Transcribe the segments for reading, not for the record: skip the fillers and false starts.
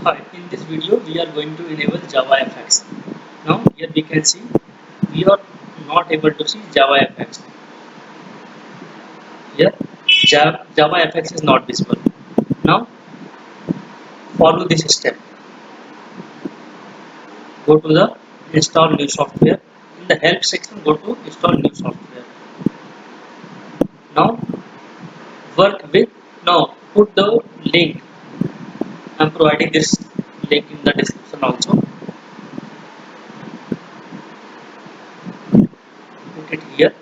Hi, in this video we are going to enable JavaFX. Now here we can see we are not able to see JavaFX. Here JavaFX is not visible. Now follow this step. Go to the install new software. In the help section go to install new software. Now work with, now put the link. I am providing this link in the description also. Put it here.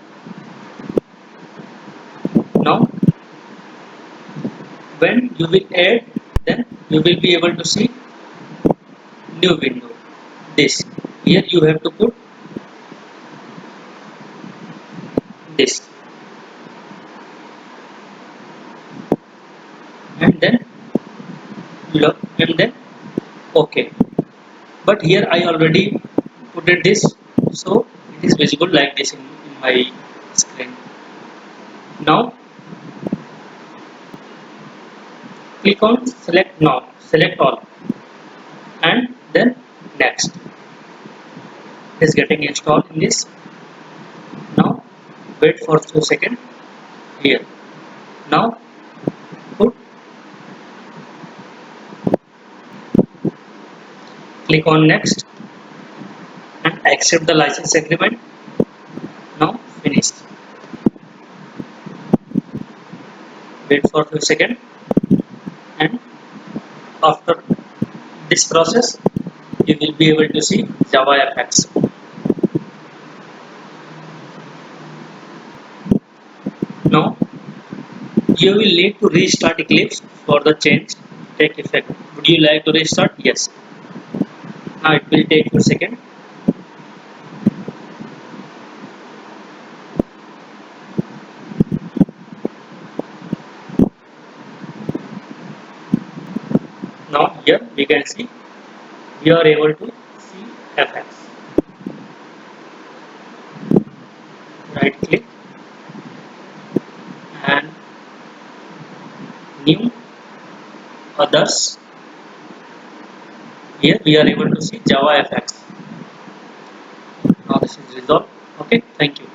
Now when you will add, then you will be able to see new window. This here you have to put this and then look and then okay. But here I already put it this, so it is visible like this in my screen. Now click on select now, select all, and then next. It is getting installed in this. Now wait for 2 seconds here. Now put, click on next and accept the license agreement. Now finish. Wait for 2 seconds, and after this process you will be able to see JavaFX. Now you will need to restart Eclipse for the change take effect. Would you like to restart? Yes. Now it will take a second. Now here we can see we are able to see FX. Right click and new others. Here we are able to see JavaFX. Now this is resolved. Okay, thank you.